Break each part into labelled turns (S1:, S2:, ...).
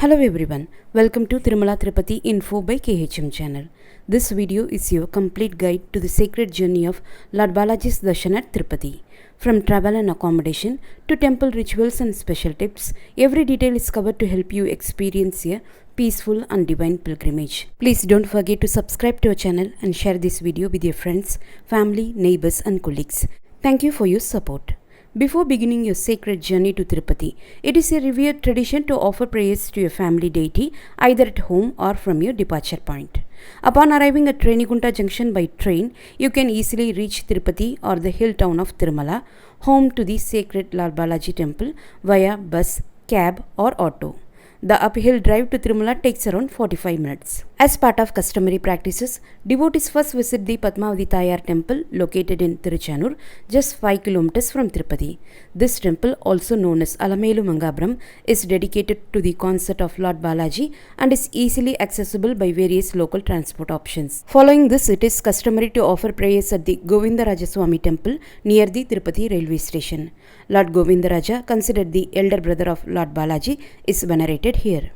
S1: Hello everyone, welcome to Tirumala Tirupati Info by KHM channel. This video is your complete guide to the sacred journey of Lord Balaji Darshan at Tirupati. From travel and accommodation to temple rituals and special tips, every detail is covered to help you experience a peaceful and divine pilgrimage. Please don't forget to subscribe to our channel and share this video with your friends, family, neighbors and colleagues. Thank you for your support. Before beginning your sacred journey to Tirupati, it is a revered tradition to offer prayers to your family deity either at home or from your departure point. Upon arriving at Renigunta Junction by train, you can easily reach Tirupati or the hill town of Tirumala, home to the sacred Lord Balaji Temple, via bus, cab or auto. The uphill drive to Tirumala takes around 45 minutes. As part of customary practices, devotees first visit the Padmavati Thayar temple located in Tiruchanur, just 5 km from Tirupati. This temple, also known as Alamelu Mangabram, is dedicated to the concept of Lord Balaji and is easily accessible by various local transport options. Following this, it is customary to offer prayers at the Govindaraja temple near the Tirupati railway station. Lord Govindaraja, considered the elder brother of Lord Balaji, is venerated here.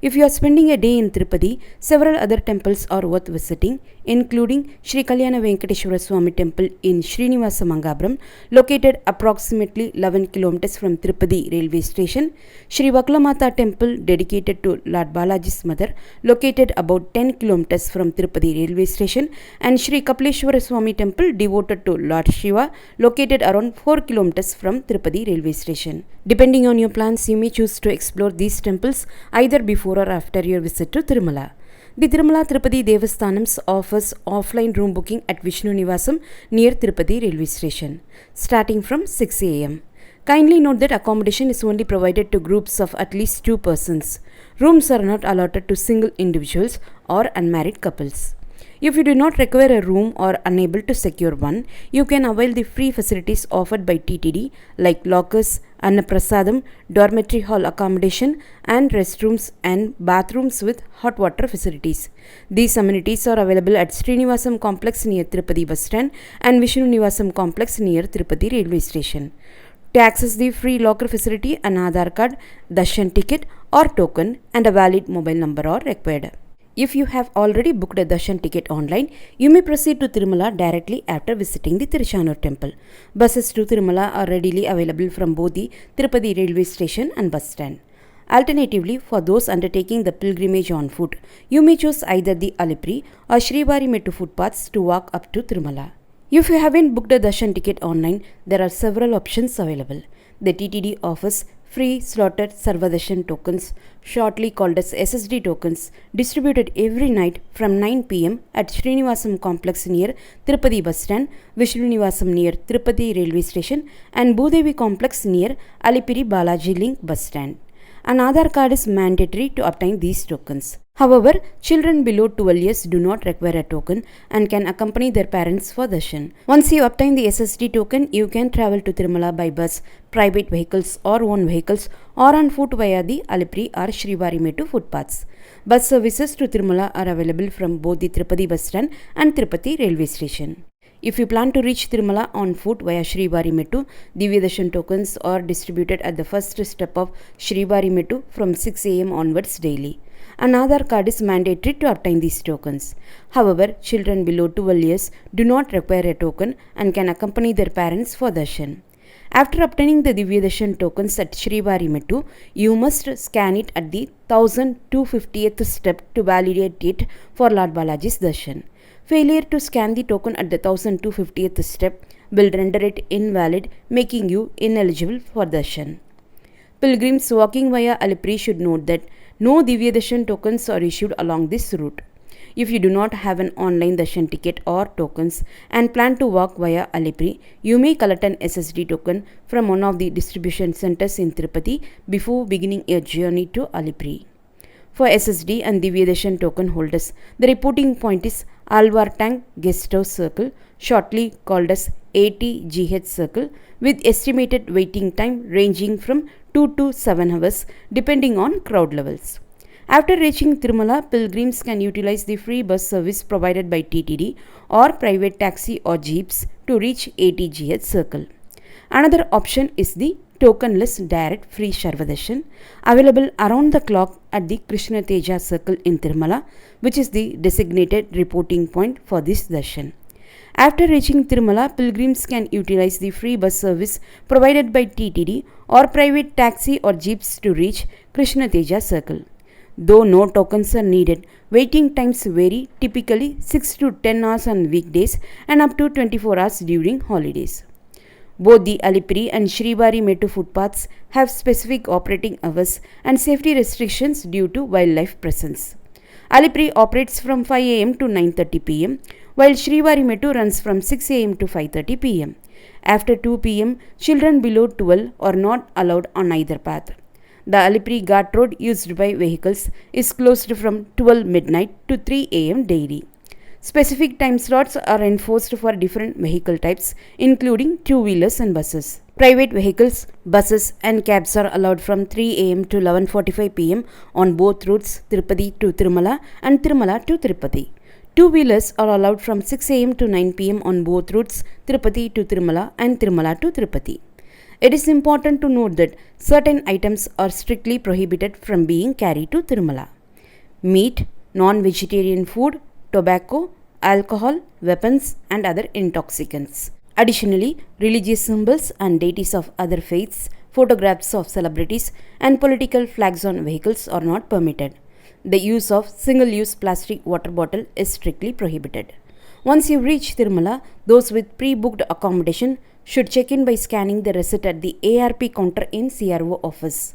S1: If you are spending a day in Tirupati, several other temples are worth visiting, including Sri Kalyana Venkateshwara Swami Temple in Srinivasa Mangabram, located approximately 11 km from Tirupati railway station, Sri Vaklamata Temple dedicated to Lord Balaji's mother, located about 10 km from Tirupati railway station, and Sri Kapaleshwara Swami Temple devoted to Lord Shiva, located around 4 km from Tirupati railway station. Depending on your plans, you may choose to explore these temples either before or after your visit to Tirumala. The Tirumala Tirupati Devasthanams offers offline room booking at Vishnu Nivasam near Tirupati railway station, starting from 6 am. Kindly note that accommodation is only provided to groups of at least 2 persons. Rooms are not allotted to single individuals or unmarried couples. If you do not require a room or unable to secure one, you can avail the free facilities offered by TTD like lockers, prasadam, dormitory hall accommodation, and restrooms and bathrooms with hot water facilities. These amenities are available at Srinivasam complex near Tirupati bus stand and Vishnu Nivasam complex near Tirupati railway station. To access the free locker facility, an Aadhaar card, darshan ticket or token and a valid mobile number are required. If you have already booked a darshan ticket online, you may proceed to Tirumala directly after visiting the Tiruchanur temple. Buses to Tirumala are readily available from both the Tirupati railway station and bus stand. Alternatively, for those undertaking the pilgrimage on foot, you may choose either the Alipiri or Srivarimettu footpaths to walk up to Tirumala. If you haven't booked a darshan ticket online, there are several options available. The TTD offers free Slotted Sarva Darshan tokens, shortly called as SSD tokens, distributed every night from 9 pm at Srinivasam complex near Tirupati bus stand, Vishnu Nivasam near Tirupati railway station, and Bhudevi complex near Alipiri Balaji Link bus stand. An Aadhaar card is mandatory to obtain these tokens. However, children below 12 years do not require a token and can accompany their parents for darshan. Once you obtain the SSD token, you can travel to Tirumala by bus, private vehicles or own vehicles, or on foot via the Alipiri or Srivarimettu footpaths. Bus services to Tirumala are available from both the Tirupati bus stand and Tirupati railway station. If you plan to reach Tirumala on foot via Srivarimettu, Divya Darshan tokens are distributed at the first step of Srivarimettu from 6 am onwards daily. An Aadhaar card is mandatory to obtain these tokens. However, children below 12 years do not require a token and can accompany their parents for darshan. After obtaining the Divya Darshan tokens at Srivarimettu, you must scan it at the 1250th step to validate it for Lord Balaji's darshan. Failure to scan the token at the 1250th step will render it invalid, making you ineligible for darshan. Pilgrims walking via Alipiri should note that no Divya Darshan tokens are issued along this route. If you do not have an online darshan ticket or tokens and plan to walk via Alipiri, you may collect an SSD token from one of the distribution centers in Tirupati before beginning your journey to Alipiri. For SSD and Divya Darshan token holders, the reporting point is Alvar Tank Guest House Circle, shortly called as 80GH Circle, with estimated waiting time ranging from 2 to 7 hours depending on crowd levels. After reaching Tirumala, pilgrims can utilize the free bus service provided by TTD or private taxi or jeeps to reach 80GH Circle. Another option is the tokenless direct free Sarva Darshan available around the clock at the Krishna Teja circle in Tirumala, which is the designated reporting point for this darshan. After reaching Tirumala, pilgrims can utilize the free bus service provided by TTD or private taxi or jeeps to reach Krishna Teja circle. Though no tokens are needed, waiting times vary, typically 6 to 10 hours on weekdays and up to 24 hours during holidays. Both the Alipiri and Srivarimettu footpaths have specific operating hours and safety restrictions due to wildlife presence. Alipiri operates from 5 am to 9:30 pm, while Srivarimettu runs from 6 am to 5:30 pm. After 2 pm, children below 12 are not allowed on either path. The Alipiri Ghat road used by vehicles is closed from 12 midnight to 3 am daily. Specific time slots are enforced for different vehicle types, including two-wheelers and buses. Private vehicles, buses and cabs are allowed from 3 am to 11:45 pm on both routes Tirupati-Tirumala and Tirumala to Tirupati. Two-wheelers are allowed from 6 am to 9 pm on both routes Tirupati-Tirumala and Tirumala to Tirupati. It is important to note that certain items are strictly prohibited from being carried to Tirumala. Meat, non-vegetarian food, tobacco, alcohol, weapons and other intoxicants. Additionally, religious symbols and deities of other faiths, photographs of celebrities and political flags on vehicles are not permitted. The use of single-use plastic water bottle is strictly prohibited. Once you reach Tirumala, those with pre-booked accommodation should check in by scanning the receipt at the ARP counter in CRO office.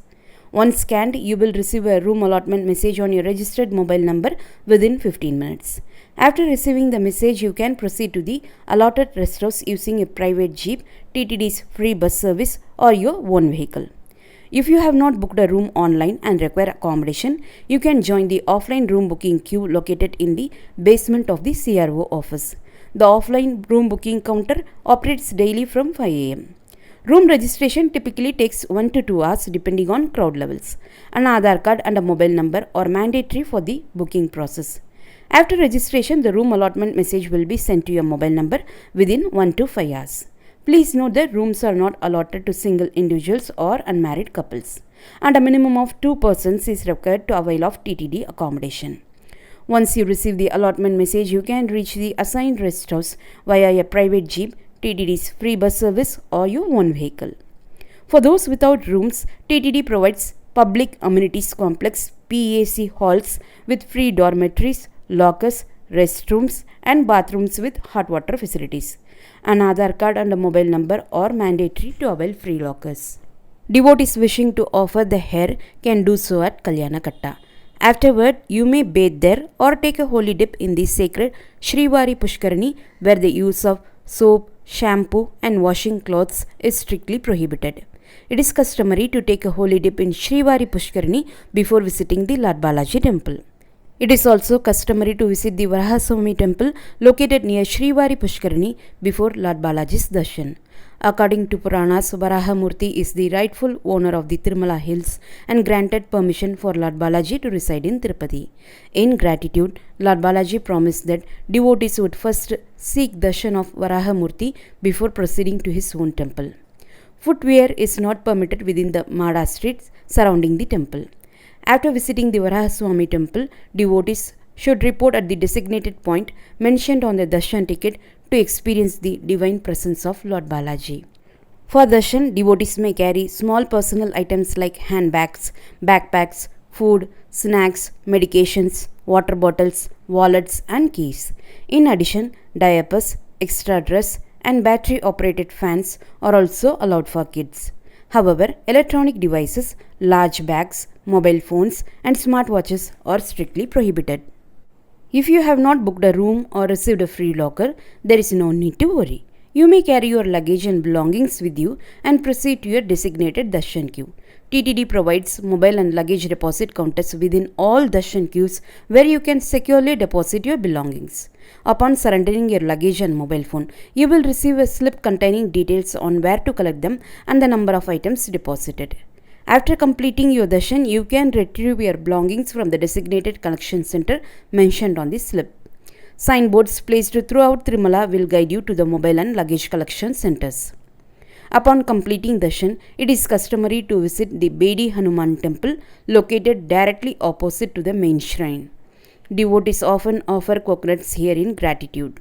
S1: Once scanned, you will receive a room allotment message on your registered mobile number within 15 minutes. After receiving the message, you can proceed to the allotted rest house using a private jeep, TTD's free bus service or your own vehicle. If you have not booked a room online and require accommodation, you can join the offline room booking queue located in the basement of the CRO office. The offline room booking counter operates daily from 5 am. Room registration typically takes 1 to 2 hours depending on crowd levels. An Aadhaar card and a mobile number are mandatory for the booking process. After registration, the room allotment message will be sent to your mobile number within 1 to 5 hours. Please note that rooms are not allotted to single individuals or unmarried couples, and a minimum of 2 persons is required to avail of TTD accommodation. Once you receive the allotment message, you can reach the assigned rest house via a private jeep, TTD's free bus service or your own vehicle. For those without rooms, TTD provides public amenities complex PAC halls with free dormitories, lockers, restrooms and bathrooms with hot water facilities. An Aadhaar card and a mobile number are mandatory to avail free lockers. Devotees wishing to offer the hair can do so at Kalyanakatta. Afterward, you may bathe there or take a holy dip in the sacred Srivari Pushkarani, where the use of soap, shampoo and washing clothes is strictly prohibited. It is customary to take a holy dip in Srivari Pushkarani before visiting the Lord Balaji Temple. It is also customary to visit the Varahaswamy Temple located near Srivari Pushkarani before Lord Balaji's Darshan. According to Puranas, Varahamurti is the rightful owner of the Tirumala hills and granted permission for Lord Balaji to reside in Tirupati. In gratitude, Lord Balaji promised that devotees would first seek darshan of Varahamurti before proceeding to his own temple. Footwear is not permitted within the Mada streets surrounding the temple. After visiting the Varahaswamy Temple, devotees should report at the designated point mentioned on the darshan ticket to experience the divine presence of Lord Balaji. For darshan, devotees may carry small personal items like handbags, backpacks, food, snacks, medications, water bottles, wallets and keys. In addition, diapers, extra dress and battery operated fans are also allowed for kids. However, electronic devices, large bags, mobile phones and smartwatches are strictly prohibited. If you have not booked a room or received a free locker, there is no need to worry. You may carry your luggage and belongings with you and proceed to your designated darshan queue. TTD provides mobile and luggage deposit counters within all darshan queues where you can securely deposit your belongings. Upon surrendering your luggage and mobile phone, you will receive a slip containing details on where to collect them and the number of items deposited. After completing your darshan, you can retrieve your belongings from the designated collection center mentioned on the slip. Signboards placed throughout Tirumala will guide you to the mobile and luggage collection centers. Upon completing darshan, it is customary to visit the Bedi Hanuman temple located directly opposite to the main shrine. Devotees often offer coconuts here in gratitude.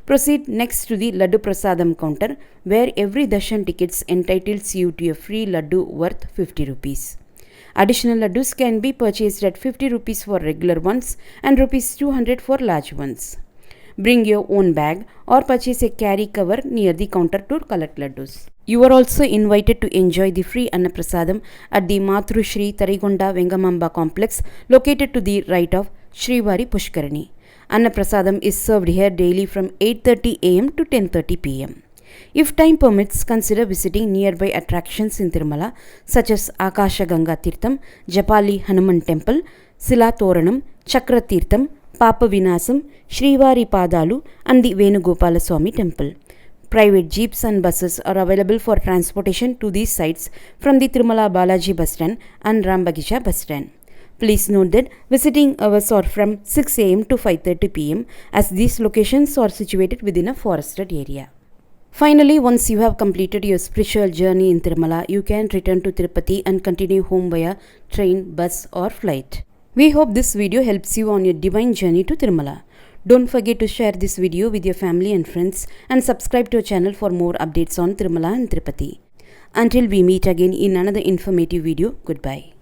S1: Proceed next to the Laddu Prasadam counter, where every darshan tickets entitles you to a free laddu worth 50 rupees. Additional laddus can be purchased at 50 rupees for regular ones and rupees 200 for large ones. Bring your own bag or purchase a carry cover near the counter to collect laddus. You are also invited to enjoy the free Annaprasadam at the Matru Shri Tarigonda Vengamamba complex located to the right of Srivari Pushkarani. Annaprasadam is served here daily from 8:30 am to 10:30 pm. If time permits, consider visiting nearby attractions in Tirumala such as Akasha Ganga Tirtham, Japali Hanuman Temple, Sila Toranam, Chakra Tirtham, Papa Vinasam, Srivari Padalu and the Venugopala Swami Temple. Private jeeps and buses are available for transportation to these sites from the Tirumala Balaji bus stand and Rambagisha bus stand. Please note that visiting hours are from 6 am to 5:30 pm as these locations are situated within a forested area. Finally, once you have completed your spiritual journey in Tirumala, you can return to Tirupati and continue home via train, bus or flight. We hope this video helps you on your divine journey to Tirumala. Don't forget to share this video with your family and friends and subscribe to our channel for more updates on Tirumala and Tirupati. Until we meet again in another informative video, goodbye.